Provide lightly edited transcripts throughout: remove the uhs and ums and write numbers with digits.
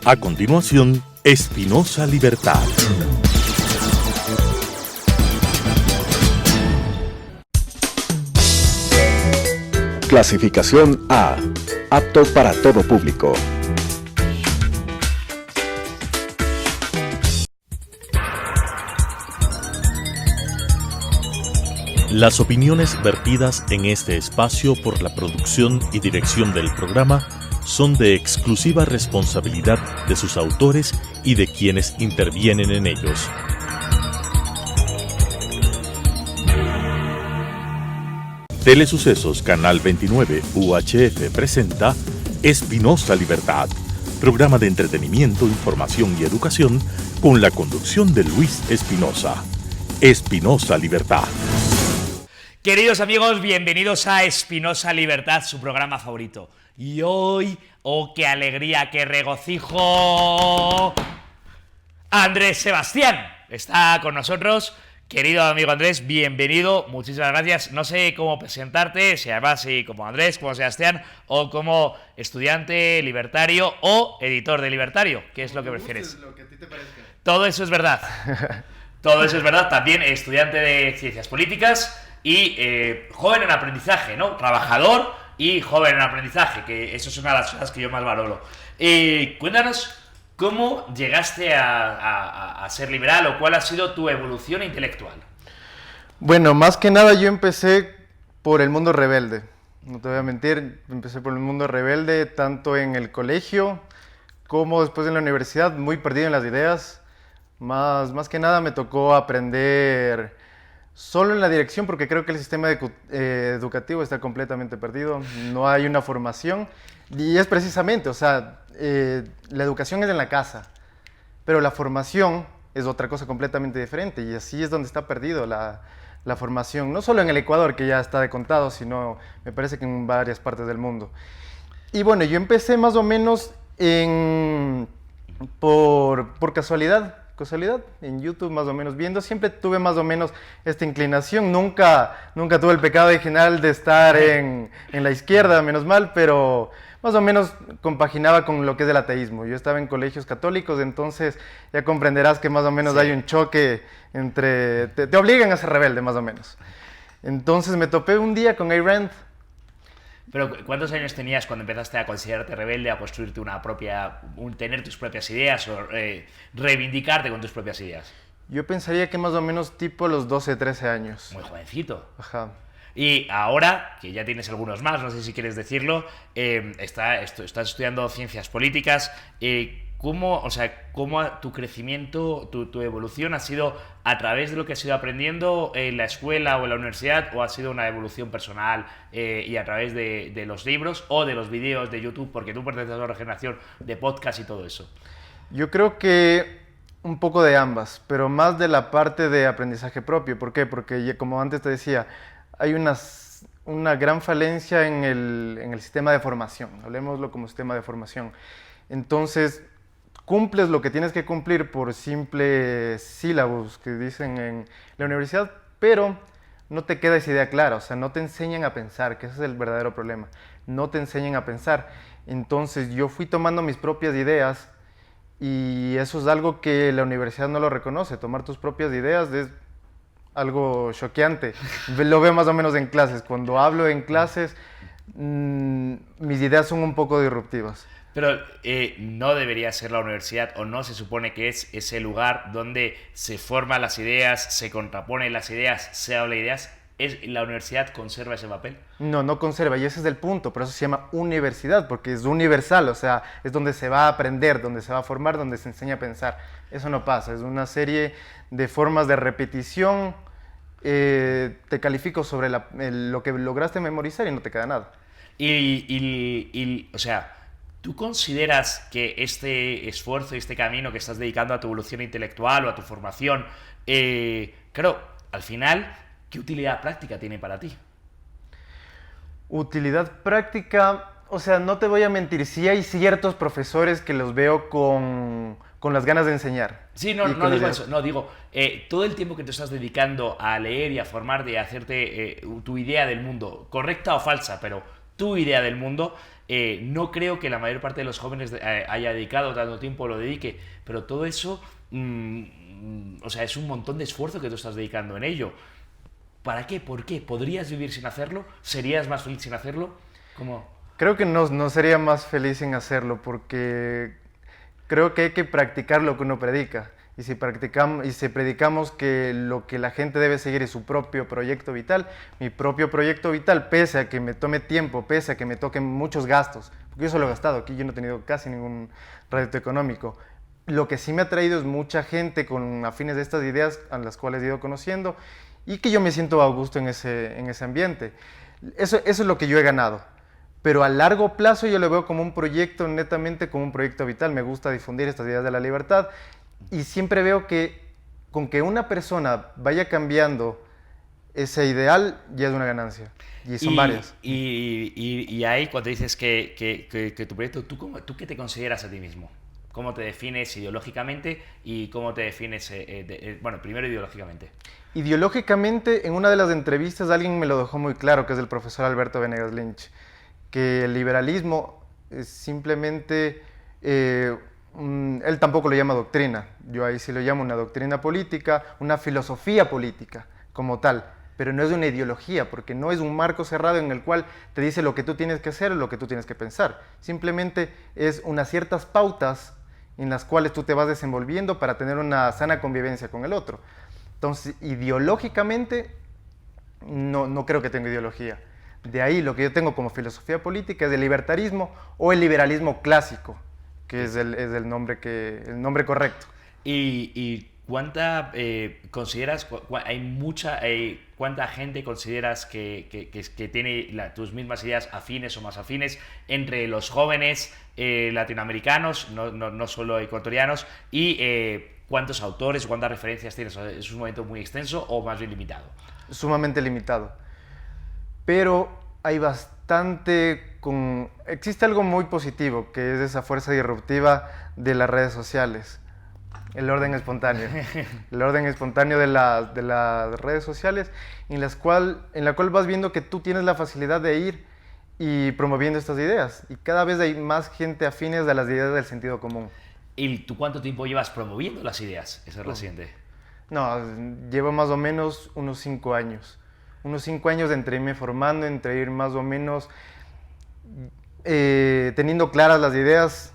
A continuación, Espinosa Libertad. Clasificación A. Apto para todo público. Las opiniones vertidas en este espacio por la producción y dirección del programa son de exclusiva responsabilidad de sus autores y de quienes intervienen en ellos. Telesucesos Canal 29 UHF presenta Espinosa Libertad, programa de entretenimiento, información y educación con la conducción de Luis Espinosa. Espinosa Libertad. Queridos amigos, bienvenidos a Espinosa Libertad, su programa favorito. Y hoy, ¡oh qué alegría, qué regocijo! Andrés Sebastián está con nosotros. Querido amigo Andrés, bienvenido, muchísimas gracias. No sé cómo presentarte, si además si como Andrés, como Sebastián, o como estudiante libertario o editor de Libertario. ¿Qué es lo que prefieres? Lo que a ti te parezca. Todo eso es verdad. Todo eso es verdad. También estudiante de Ciencias Políticas y joven en aprendizaje, ¿no? Trabajador y joven en aprendizaje, que eso es una de las cosas que yo más valoro. Cuéntanos cómo llegaste a ser liberal o cuál ha sido tu evolución intelectual. Bueno, más que nada yo empecé por el mundo rebelde. No te voy a mentir, empecé por el mundo rebelde tanto en el colegio como después en la universidad, muy perdido en las ideas. Más que nada me tocó aprender solo en la dirección porque creo que el sistema educativo está completamente perdido, no hay una formación y es precisamente, o sea, la educación es en la casa, pero la formación es otra cosa completamente diferente y así es donde está perdido la formación, no solo en el Ecuador que ya está de contado, sino me parece que en varias partes del mundo. Y bueno, yo empecé más o menos por casualidad en YouTube más o menos viendo, siempre tuve más o menos esta inclinación, nunca tuve el pecado original de estar en la izquierda, menos mal, pero más o menos compaginaba con lo que es el ateísmo. Yo estaba en colegios católicos, entonces ya comprenderás que más o menos sí hay un choque entre, te obligan a ser rebelde más o menos. Entonces me topé un día con Ayn Rand. Pero ¿cuántos años tenías cuando empezaste a considerarte rebelde, a construirte tener tus propias ideas o reivindicarte con tus propias ideas? Yo pensaría que más o menos tipo los 12, 13 años. Muy jovencito. Ajá. Y ahora, que ya tienes algunos más, no sé si quieres decirlo, estás estudiando Ciencias Políticas. ¿Cómo tu crecimiento, tu evolución ha sido a través de lo que has ido aprendiendo en la escuela o en la universidad, o ha sido una evolución personal y a través de los libros o de los vídeos de YouTube, porque tú perteneces a una generación de podcast y todo eso? Yo creo que un poco de ambas, pero más de la parte de aprendizaje propio. ¿Por qué? Porque como antes te decía, hay una gran falencia en el sistema de formación, hablemoslo como sistema de formación. Entonces, cumples lo que tienes que cumplir por simples sílabos que dicen en la universidad, pero no te queda esa idea clara, o sea, no te enseñan a pensar, que ese es el verdadero problema, no te enseñan a pensar. Entonces yo fui tomando mis propias ideas y eso es algo que la universidad no lo reconoce, tomar tus propias ideas es algo choqueante. Lo veo más o menos en clases, cuando hablo en clases mis ideas son un poco disruptivas. Pero no debería ser la universidad, o no se supone que es ese lugar donde se forman las ideas, se contraponen las ideas, se habla de ideas. ¿La universidad conserva ese papel? No conserva, y ese es el punto, por eso se llama universidad, porque es universal, o sea, es donde se va a aprender, donde se va a formar, donde se enseña a pensar. Eso no pasa, es una serie de formas de repetición, te califico sobre lo que lograste memorizar y no te queda nada. O sea, ¿tú consideras que este esfuerzo y este camino que estás dedicando a tu evolución intelectual o a tu formación, claro, al final, ¿qué utilidad práctica tiene para ti? Utilidad práctica, o sea, no te voy a mentir, sí hay ciertos profesores que los veo con las ganas de enseñar. Sí, no digo eso, no, digo, todo el tiempo que te estás dedicando a leer y a formarte y a hacerte tu idea del mundo, correcta o falsa, pero tu idea del mundo, No creo que la mayor parte de los jóvenes haya dedicado tanto tiempo, lo dedique, pero todo eso, o sea, es un montón de esfuerzo que tú estás dedicando en ello. ¿Para qué? ¿Por qué? ¿Podrías vivir sin hacerlo? ¿Serías más feliz sin hacerlo? ¿Cómo? Creo que no sería más feliz sin hacerlo, porque creo que hay que practicar lo que uno predica. Y si predicamos que lo que la gente debe seguir es su propio proyecto vital, mi propio proyecto vital, pese a que me tome tiempo, pese a que me toquen muchos gastos, porque yo solo he gastado, aquí yo no he tenido casi ningún rédito económico. Lo que sí me ha traído es mucha gente con afines de estas ideas a las cuales he ido conociendo y que yo me siento a gusto en ese ambiente. Eso es lo que yo he ganado. Pero a largo plazo yo lo veo como un proyecto, netamente como un proyecto vital. Me gusta difundir estas ideas de la libertad y siempre veo que con que una persona vaya cambiando ese ideal ya es una ganancia. Y son varias. Y ahí cuando dices que tu proyecto, ¿tú qué te consideras a ti mismo? ¿Cómo te defines ideológicamente y cómo te defines, bueno, primero ideológicamente? Ideológicamente, en una de las entrevistas alguien me lo dejó muy claro, que es el profesor Alberto Venegas Lynch, que el liberalismo es simplemente, él tampoco lo llama doctrina, yo ahí sí lo llamo una doctrina política, una filosofía política como tal, pero no es una ideología, porque no es un marco cerrado en el cual te dice lo que tú tienes que hacer o lo que tú tienes que pensar, simplemente es unas ciertas pautas en las cuales tú te vas desenvolviendo para tener una sana convivencia con el otro. Entonces, ideológicamente, no creo que tenga ideología. De ahí lo que yo tengo como filosofía política es el libertarismo o el liberalismo clásico, que es el nombre correcto. ¿Y cuánta consideras, cuánta gente consideras que tiene tus mismas ideas afines o más afines entre los jóvenes latinoamericanos, no solo ecuatorianos, y cuántos autores o cuántas referencias tienes? ¿Es un momento muy extenso o más bien limitado? Sumamente limitado. Pero hay existe algo muy positivo, que es esa fuerza disruptiva de las redes sociales. El orden espontáneo. El orden espontáneo de las redes sociales, en la cual vas viendo que tú tienes la facilidad de ir y promoviendo estas ideas. Y cada vez hay más gente afines a las ideas del sentido común. ¿Y tú cuánto tiempo llevas promoviendo las ideas? Esa es la siguiente. No, llevo más o menos unos 5 años. Unos 5 años entre irme formando, entre ir más o menos teniendo claras las ideas.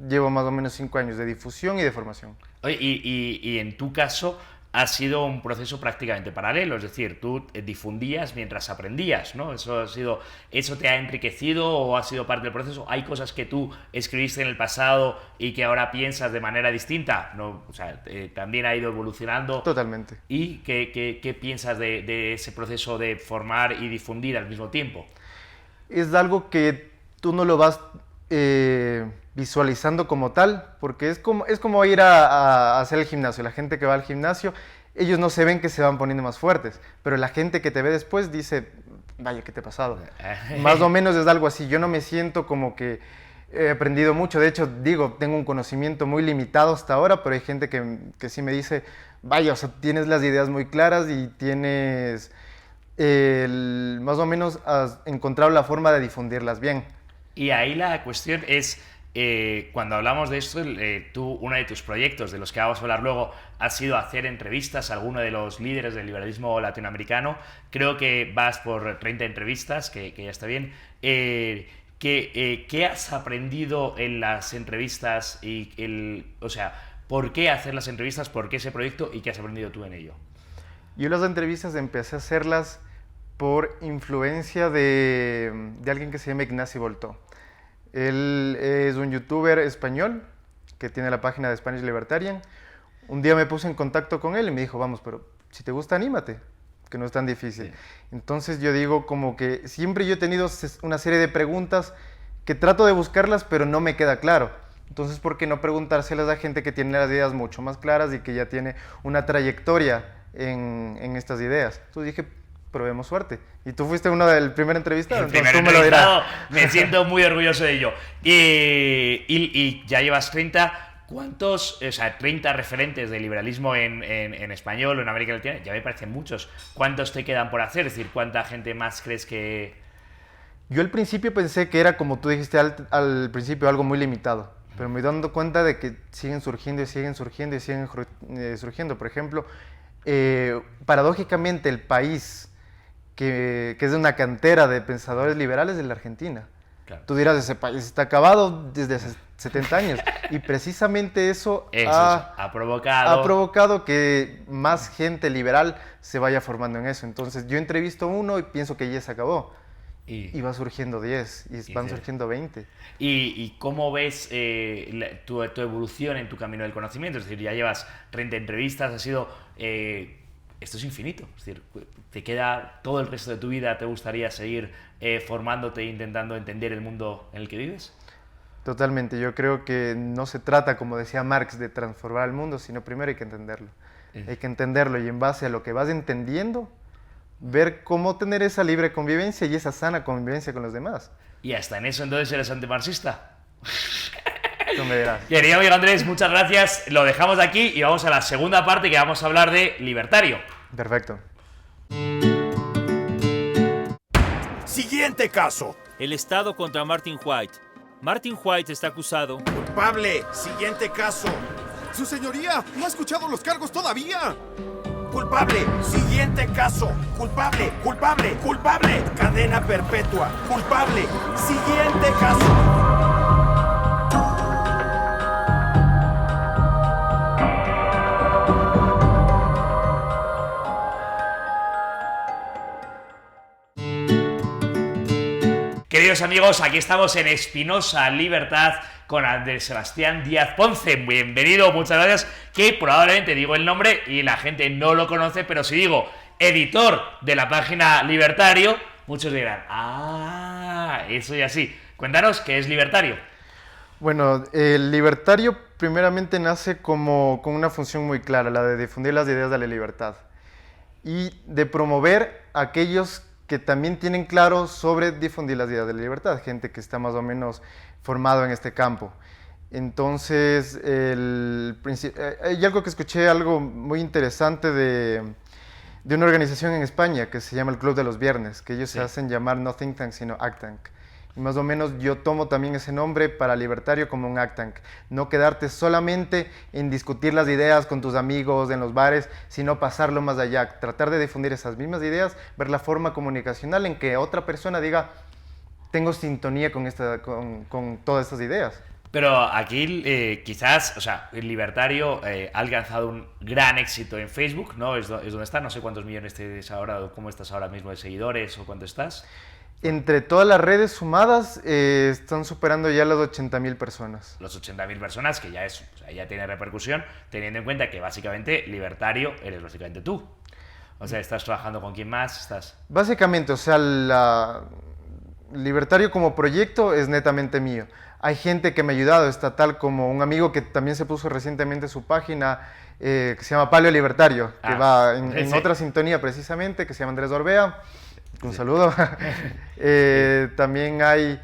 Llevo más o menos 5 años de difusión y de formación. Oye, y en tu caso ha sido un proceso prácticamente paralelo, es decir, tú difundías mientras aprendías, ¿no? ¿Eso te ha enriquecido o ha sido parte del proceso? ¿Hay cosas que tú escribiste en el pasado y que ahora piensas de manera distinta? ¿No? O sea, también ha ido evolucionando. Totalmente. ¿Y qué piensas de ese proceso de formar y difundir al mismo tiempo? Es algo que tú no lo vas visualizando como tal, porque es como ir a hacer el gimnasio. La gente que va al gimnasio, ellos no se ven que se van poniendo más fuertes, pero la gente que te ve después dice, vaya, ¿qué te ha pasado? Más o menos es algo así. Yo no me siento como que he aprendido mucho. De hecho, tengo un conocimiento muy limitado hasta ahora, pero hay gente que sí me dice, vaya, o sea, tienes las ideas muy claras y tienes más o menos has encontrado la forma de difundirlas bien. Y ahí la cuestión es, cuando hablamos de esto, uno de tus proyectos, de los que vamos a hablar luego, ha sido hacer entrevistas a alguno de los líderes del liberalismo latinoamericano. Creo que vas por 30 entrevistas, que ya está bien. ¿Qué has aprendido en las entrevistas? O sea, ¿por qué hacer las entrevistas? ¿Por qué ese proyecto? ¿Y qué has aprendido tú en ello? Yo las entrevistas empecé a hacerlas por influencia de alguien que se llama Ignacio Voltó. Él es un youtuber español que tiene la página de Spanish Libertarian. Un día me puse en contacto con él y me dijo, vamos, pero si te gusta, anímate, que no es tan difícil. Sí. Entonces yo digo como que siempre yo he tenido una serie de preguntas que trato de buscarlas, pero no me queda claro. Entonces, ¿por qué no preguntárselas a gente que tiene las ideas mucho más claras y que ya tiene una trayectoria en estas ideas? Entonces dije, probemos suerte. Y tú fuiste uno del primer entrevistado, entonces tú me lo dirás. Me siento muy orgulloso de ello. Y ya llevas 30. ¿Cuántos, 30 referentes de liberalismo en español o en América Latina? Ya me parecen muchos. ¿Cuántos te quedan por hacer? Es decir, ¿cuánta gente más crees que...? Yo al principio pensé que era, como tú dijiste al principio, algo muy limitado, pero me doy dando cuenta de que siguen surgiendo y siguen surgiendo y siguen surgiendo. Por ejemplo, paradójicamente el país que es de una cantera de pensadores liberales es la Argentina. Claro. Tú dirás, ese país está acabado desde hace 70 años. Y precisamente eso ha provocado que más gente liberal se vaya formando en eso. Entonces yo entrevisto a uno y pienso que ya se acabó. Y va surgiendo 10, y van surgiendo 20. ¿Y cómo ves tu evolución en tu camino del conocimiento? Es decir, ya llevas 30 entrevistas, ha sido... esto es infinito. Es decir, te queda todo el resto de tu vida, ¿te gustaría seguir formándote e intentando entender el mundo en el que vives? Totalmente. Yo creo que no se trata, como decía Marx, de transformar el mundo, sino primero hay que entenderlo. Hay que entenderlo y en base a lo que vas entendiendo, ver cómo tener esa libre convivencia y esa sana convivencia con los demás. ¿Y hasta en eso entonces eres antimarxista? Tú me dirás. Querido amigo Andrés, muchas gracias. Lo dejamos aquí y vamos a la segunda parte, que vamos a hablar de libertario. Perfecto. Siguiente caso. El Estado contra Martin White. Martin White está acusado. Culpable. Siguiente caso. ¡Su señoría! ¿No ha escuchado los cargos todavía? Culpable. Siguiente caso. Culpable. Culpable. Culpable. Cadena perpetua. Culpable. Siguiente caso. Queridos amigos, aquí estamos en Espinosa Libertad con Andrés Sebastián Díaz Ponce. Bienvenido, muchas gracias. Que probablemente digo el nombre y la gente no lo conoce, pero si digo editor de la página Libertario, muchos dirán, eso y así. Cuéntanos, ¿qué es Libertario? Bueno, el libertario primeramente nace con una función muy clara, la de difundir las ideas de la libertad y de promover a aquellos que también tienen claro sobre difundir las ideas de la libertad, gente que está más o menos formado en este campo. Entonces, hay algo que escuché, algo muy interesante de una organización en España que se llama el Club de los Viernes, que ellos se hacen llamar no think tank, sino act tank. Y más o menos yo tomo también ese nombre para libertario como un act tank. No quedarte solamente en discutir las ideas con tus amigos en los bares, sino pasarlo más allá. Tratar de difundir esas mismas ideas, ver la forma comunicacional en que otra persona diga, tengo sintonía con todas estas ideas. Pero aquí quizás, o sea, el libertario ha alcanzado un gran éxito en Facebook, ¿no? Es donde está, no sé cuántos millones tienes ahora, o cómo estás ahora mismo de seguidores, o cuánto estás. Entre todas las redes sumadas, están superando ya las 80.000 personas. Los 80.000 personas, que ya es, o sea, ya tiene repercusión, teniendo en cuenta que básicamente libertario eres básicamente tú. O sea, ¿estás trabajando con quién más? Básicamente, o sea, libertario como proyecto es netamente mío. Hay gente que me ha ayudado, está tal como un amigo que también se puso recientemente su página, que se llama Paleo Libertario, que va en otra sintonía precisamente, que se llama Andrés Orbea. Un saludo. También hay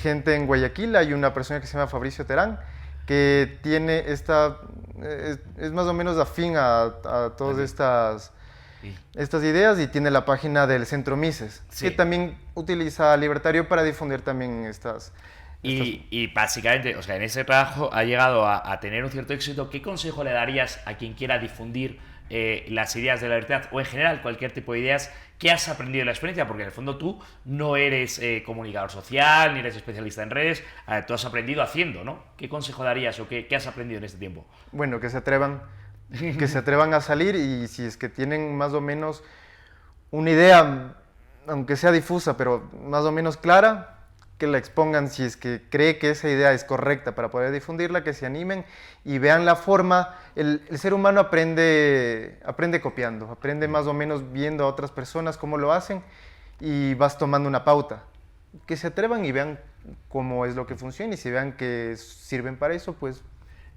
gente en Guayaquil, hay una persona que se llama Fabricio Terán, que tiene es más o menos afín a todas estas ideas y tiene la página del Centro Mises, que también utiliza Libertario para difundir también estas... Y básicamente, o sea, en ese trabajo ha llegado a tener un cierto éxito. ¿Qué consejo le darías a quien quiera difundir las ideas de la libertad o en general cualquier tipo de ideas? ¿Qué has aprendido de la experiencia? Porque en el fondo tú no eres comunicador social, ni eres especialista en redes, tú has aprendido haciendo, ¿no? ¿Qué consejo darías o qué has aprendido en este tiempo? Bueno, que se atrevan a salir y si es que tienen más o menos una idea, aunque sea difusa, pero más o menos clara, que la expongan si es que cree que esa idea es correcta para poder difundirla, que se animen y vean la forma. El ser humano aprende copiando, aprende más o menos viendo a otras personas cómo lo hacen y vas tomando una pauta. Que se atrevan y vean cómo es lo que funciona y si vean que sirven para eso, pues...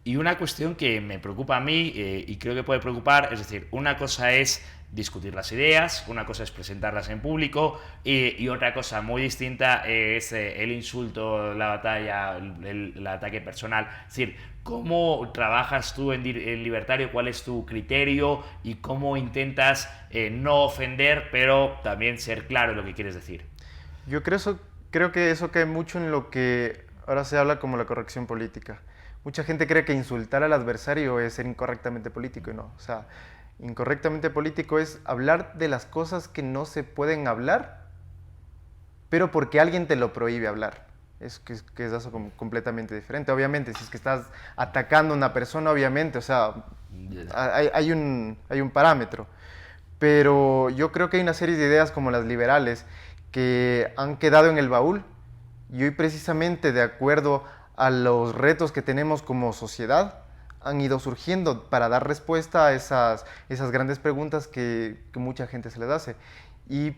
Y una cuestión que me preocupa a mí y creo que puede preocupar, es decir, una cosa es discutir las ideas, una cosa es presentarlas en público y otra cosa muy distinta es el insulto, la batalla, el ataque personal. Es decir, ¿cómo trabajas tú en libertario? ¿Cuál es tu criterio? ¿Y cómo intentas no ofender, pero también ser claro en lo que quieres decir? Yo creo que eso cae mucho en lo que ahora se habla como la corrección política. Mucha gente cree que insultar al adversario es ser incorrectamente político y no. O sea, incorrectamente político es hablar de las cosas que no se pueden hablar, pero porque alguien te lo prohíbe hablar. Que es eso completamente diferente. Obviamente, si es que estás atacando a una persona, obviamente, o sea, hay un parámetro. Pero yo creo que hay una serie de ideas como las liberales que han quedado en el baúl y hoy precisamente de acuerdo a los retos que tenemos como sociedad han ido surgiendo para dar respuesta a esas grandes preguntas que mucha gente se les hace. Y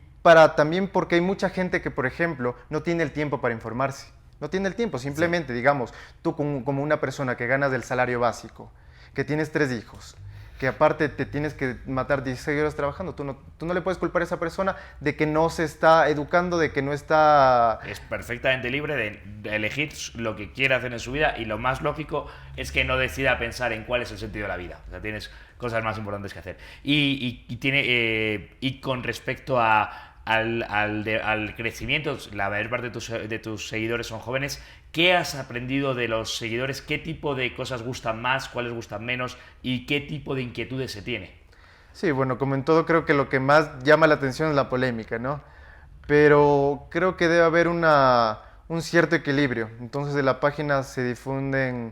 también porque hay mucha gente que, por ejemplo, no tiene el tiempo para informarse. No tiene el tiempo, simplemente, digamos, tú como una persona que ganas del salario básico, que tienes 3 hijos, que aparte te tienes que matar 16 horas trabajando, tú no le puedes culpar a esa persona de que no se está educando, de que no está... Es perfectamente libre de elegir lo que quiera hacer en su vida y lo más lógico es que no decida pensar en cuál es el sentido de la vida. O sea, tienes cosas más importantes que hacer. Y con respecto al crecimiento, la mayor parte de tus seguidores son jóvenes. ¿Qué has aprendido de los seguidores? ¿Qué tipo de cosas gustan más? ¿Cuáles gustan menos? ¿Y qué tipo de inquietudes se tiene? Sí, bueno, como en todo, creo que lo que más llama la atención es la polémica, ¿no? Pero creo que debe haber un cierto equilibrio. Entonces, de la página se difunden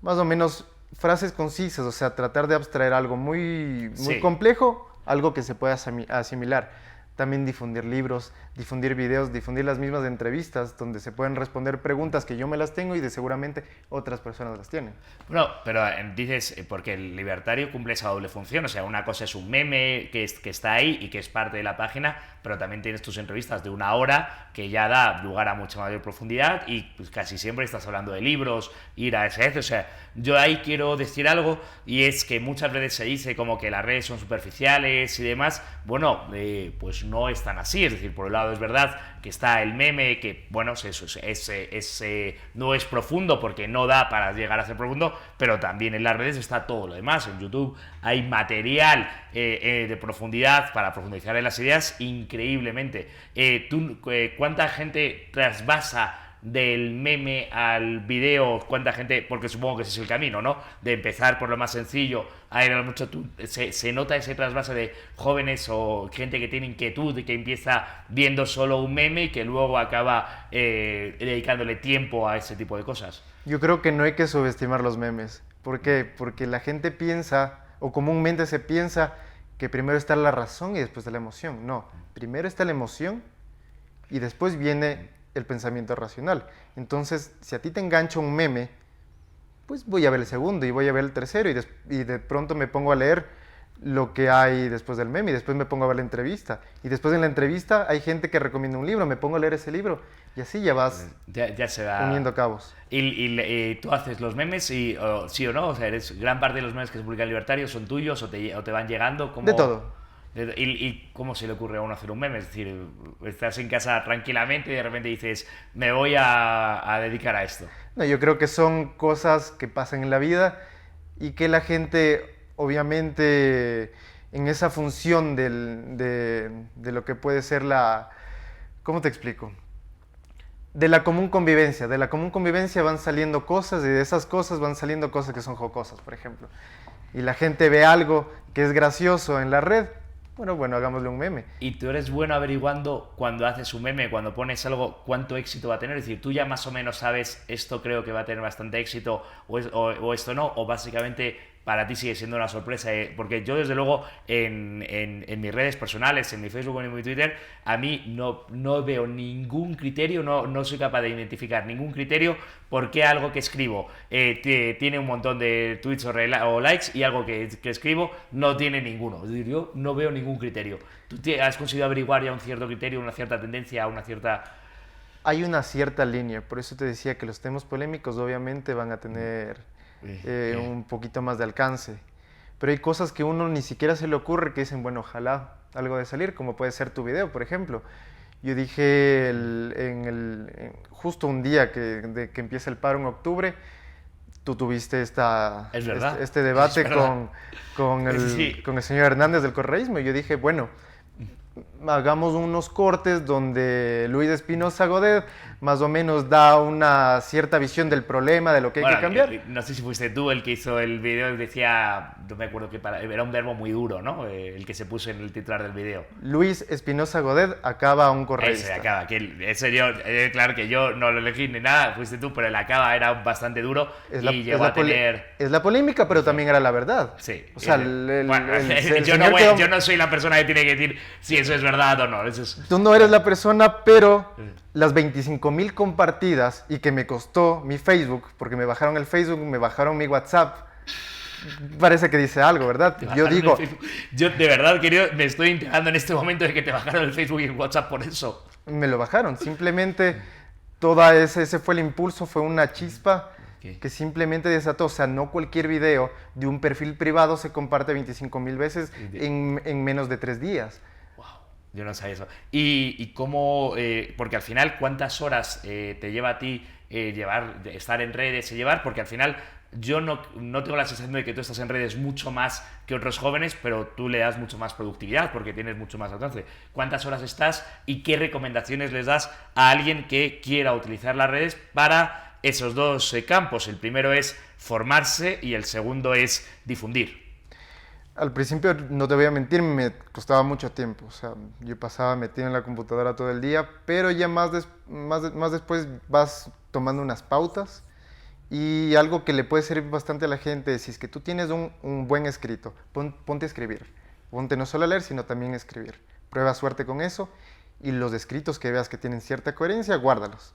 más o menos frases concisas, o sea, tratar de abstraer algo muy Sí. complejo, algo que se pueda asimilar. También difundir libros, difundir videos, difundir las mismas entrevistas donde se pueden responder preguntas que yo me las tengo y de seguramente otras personas las tienen. Bueno, pero dices, porque el libertario cumple esa doble función, o sea, una cosa es un meme que está ahí y que es parte de la página, pero también tienes tus entrevistas de 1 hora que ya da lugar a mucha mayor profundidad y pues, casi siempre estás hablando de libros, ir a ese, o sea, yo ahí quiero decir algo y es que muchas veces se dice como que las redes son superficiales y demás, bueno, pues no es tan así, es decir, por un lado es verdad que está el meme, que bueno, no es profundo porque no da para llegar a ser profundo, pero también en las redes está todo lo demás. En YouTube hay material de profundidad para profundizar en las ideas increíblemente. ¿Cuánta gente trasvasa del meme al video? ¿Cuánta gente? Porque supongo que ese es el camino, ¿no? De empezar por lo más sencillo a ir a lo mucho. Se nota ese trasvase de jóvenes o gente que tiene inquietud y que empieza viendo solo un meme y que luego acaba dedicándole tiempo a ese tipo de cosas. Yo creo que no hay que subestimar los memes. ¿Por qué? Porque la gente piensa, o comúnmente se piensa, que primero está la razón y después está la emoción. No, primero está la emoción y después viene el pensamiento racional. Entonces, si a ti te engancha un meme, pues voy a ver el segundo y voy a ver el tercero y de pronto me pongo a leer lo que hay después del meme y después me pongo a ver la entrevista y después en la entrevista hay gente que recomienda un libro, me pongo a leer ese libro y así ya vas ya se va uniendo cabos. Y tú haces los memes y sí o no, o sea, gran parte de los memes que se publican en Libertario son tuyos o te van llegando como... De todo. ¿Y cómo se le ocurre a uno hacer un meme? Es decir, estás en casa tranquilamente y de repente dices, me voy a dedicar a esto. No, yo creo que son cosas que pasan en la vida y que la gente, obviamente, en esa función de lo que puede ser ¿cómo te explico? De la común convivencia. De la común convivencia van saliendo cosas y de esas cosas van saliendo cosas que son jocosas, por ejemplo. Y la gente ve algo que es gracioso en la red. Bueno, hagámosle un meme. Y tú eres bueno averiguando cuando haces un meme, cuando pones algo, cuánto éxito va a tener. Es decir, tú ya más o menos sabes, esto creo que va a tener bastante éxito o esto no, o básicamente para ti sigue siendo una sorpresa. Porque yo, desde luego, en mis redes personales, en mi Facebook o en mi Twitter, a mí no veo ningún criterio, no soy capaz de identificar ningún criterio por qué algo que escribo tiene un montón de tweets o likes y algo que escribo no tiene ninguno. Es decir, yo no veo ningún criterio. ¿Tú has conseguido averiguar ya un cierto criterio, una cierta tendencia, una cierta...? Hay una cierta línea, por eso te decía que los temas polémicos obviamente van a tener un poquito más de alcance. Pero hay cosas que uno ni siquiera se le ocurre que dicen, bueno, ojalá algo de salir, como puede ser tu video, por ejemplo. Yo dije justo un día que empieza el paro en octubre, tú tuviste este debate con el señor Hernández del correísmo y yo dije, bueno, hagamos unos cortes donde Luis Espinosa Godet más o menos da una cierta visión del problema, de lo que hay que cambiar. No sé si fuiste tú el que hizo el video, decía, no me acuerdo qué era un verbo muy duro, ¿no? El que se puso en el titular del video. Luis Espinosa Godet acaba a un correísta. Ese acaba, claro que yo no lo elegí ni nada, fuiste tú, pero el acaba era bastante duro y llegó a tener... Es la polémica, pero también era la verdad. Sí. O sea, yo no soy la persona que tiene que decir si eso es verdad o no. Tú no eres la persona, pero las 25,000 compartidas y que me costó mi Facebook, porque me bajaron el Facebook, me bajaron mi WhatsApp, parece que dice algo, ¿verdad? Yo digo... Yo de verdad, querido, me estoy enterando en este momento de que te bajaron el Facebook y el WhatsApp por eso. Me lo bajaron, simplemente ese fue el impulso, fue una chispa que simplemente desató. O sea, no cualquier video de un perfil privado se comparte 25,000 veces en menos de 3 días. Yo no sabía eso. ¿Y cómo? Porque al final, ¿cuántas horas te lleva a ti estar en redes y llevar? Porque al final yo no tengo la sensación de que tú estás en redes mucho más que otros jóvenes, pero tú le das mucho más productividad porque tienes mucho más alcance. ¿Cuántas horas estás y qué recomendaciones les das a alguien que quiera utilizar las redes para esos dos campos? El primero es formarse y el segundo es difundir. Al principio, no te voy a mentir, me costaba mucho tiempo. O sea, yo pasaba metido en la computadora todo el día, pero ya más después vas tomando unas pautas. Y algo que le puede servir bastante a la gente es, si es que tú tienes un buen escrito, ponte a escribir. Ponte no solo a leer, sino también a escribir. Prueba suerte con eso y los escritos que veas que tienen cierta coherencia, guárdalos.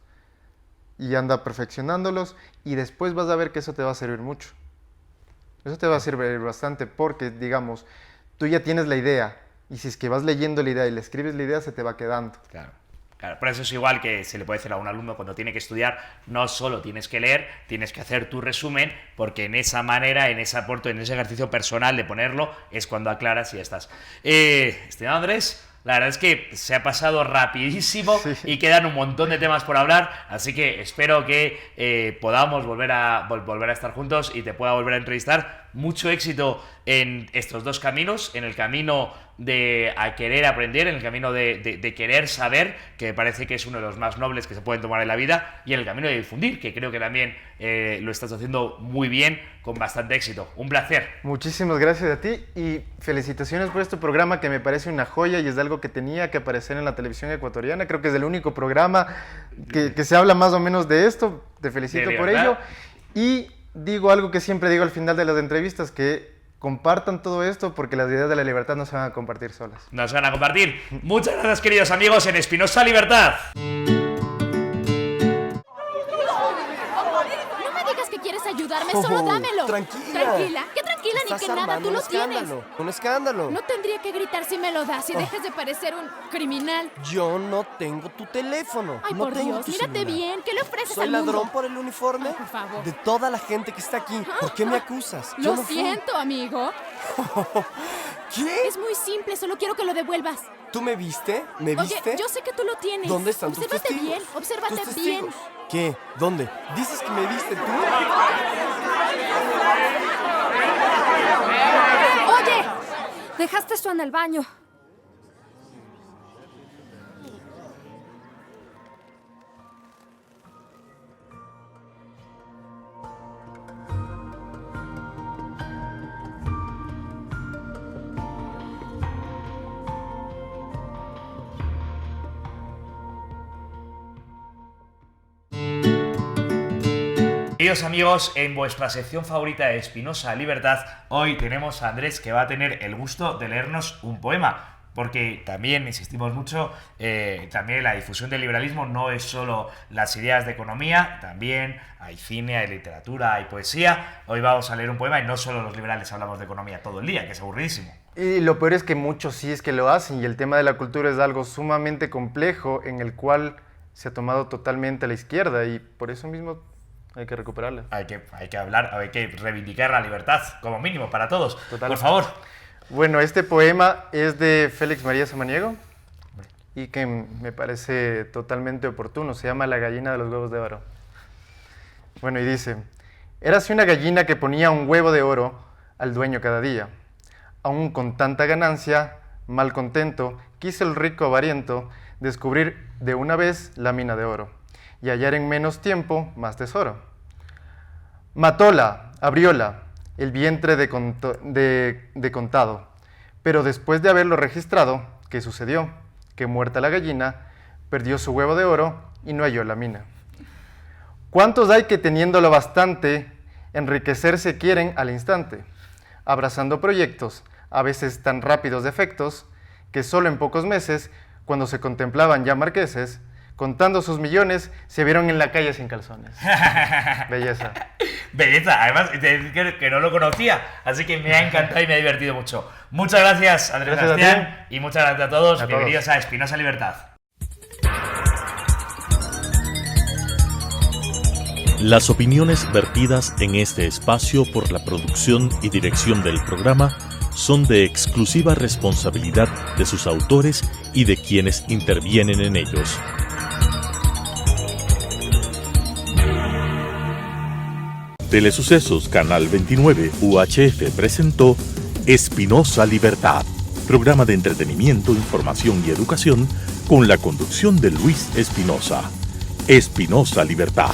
Y anda perfeccionándolos y después vas a ver que eso te va a servir mucho. Eso te va a servir bastante porque, digamos, tú ya tienes la idea y si es que vas leyendo la idea y le escribes la idea, se te va quedando. Claro. Por eso es igual que se le puede decir a un alumno cuando tiene que estudiar, no solo tienes que leer, tienes que hacer tu resumen, porque en esa manera, en ese aporte, en ese ejercicio personal de ponerlo, es cuando aclaras y ya estás. Estimado Andrés, la verdad es que se ha pasado rapidísimo y quedan un montón de temas por hablar, así que espero que podamos volver a estar juntos y te pueda volver a entrevistar. Mucho éxito en estos dos caminos, en el camino de querer aprender, en el camino de querer saber, que me parece que es uno de los más nobles que se pueden tomar en la vida, y en el camino de difundir, que creo que también lo estás haciendo muy bien, con bastante éxito. Un placer. Muchísimas gracias a ti y felicitaciones por este programa que me parece una joya y es algo que tenía que aparecer en la televisión ecuatoriana. Creo que es el único programa que se habla más o menos de esto. Te felicito por ello. Y digo algo que siempre digo al final de las entrevistas, que compartan todo esto porque las ideas de la libertad no se van a compartir solas. No se van a compartir. Muchas gracias, queridos amigos, en Espinosa Libertad. ¿Quieres ayudarme? Solo dámelo. Tranquila. Tranquila. ¿Qué tranquila ni que nada? Tú lo tienes. Un escándalo. No tendría que gritar si me lo das y dejas de parecer un criminal. Yo no tengo tu teléfono. Ay, no por tengo Dios, tu mírate celular. bien. ¿Qué le ofreces ¿Soy al mundo? ladrón por el uniforme? Ay, por favor. De toda la gente que está aquí. ¿Por qué me acusas? Yo Lo no fui. siento, amigo. ¿Qué? Es muy simple, solo quiero que lo devuelvas. ¿Tú me viste? ¿Me viste? Oye, yo sé que tú lo tienes. ¿Dónde están tus Obsérvate testigos? bien, obsérvate ¿Tus bien. testigos? ¿Qué? ¿Dónde? ¿Dices que me viste tú? Oye, dejaste eso en el baño. Queridos amigos, en vuestra sección favorita de Espinosa Libertad, hoy tenemos a Andrés, que va a tener el gusto de leernos un poema. Porque también insistimos mucho, también la difusión del liberalismo no es solo las ideas de economía, también hay cine, hay literatura, hay poesía. Hoy vamos a leer un poema y no solo los liberales hablamos de economía todo el día, que es aburridísimo. Y lo peor es que muchos sí es que lo hacen y el tema de la cultura es algo sumamente complejo en el cual se ha tomado totalmente a la izquierda y por eso mismo hay que recuperarla. Hay que hablar, hay que reivindicar la libertad, como mínimo, para todos. Total. Por favor. Bueno, este poema es de Félix María Samaniego y que me parece totalmente oportuno. Se llama La gallina de los huevos de oro. Bueno, y dice: érase una gallina que ponía un huevo de oro al dueño cada día. Aún con tanta ganancia, Malcontento, quiso el rico avariento descubrir de una vez la mina de oro y hallar en menos tiempo más tesoro. Matóla, abrióla, el vientre de contado, pero después de haberlo registrado, ¿qué sucedió? Que muerta la gallina, perdió su huevo de oro y no halló la mina. ¿Cuántos hay que teniéndolo bastante, enriquecerse quieren al instante, abrazando proyectos, a veces tan rápidos de efectos, que solo en pocos meses, cuando se contemplaban ya marqueses, contando sus millones, se vieron en la calle sin calzones? Belleza. Belleza, además que no lo conocía, así que me ha encantado y me ha divertido mucho. Muchas gracias, Andrés Sebastián, y muchas gracias a todos. Bienvenidos a Espinosa Libertad. Las opiniones vertidas en este espacio por la producción y dirección del programa son de exclusiva responsabilidad de sus autores y de quienes intervienen en ellos. Telesucesos Canal 29 UHF presentó Espinosa Libertad, programa de entretenimiento, información y educación con la conducción de Luis Espinosa. Espinosa Libertad.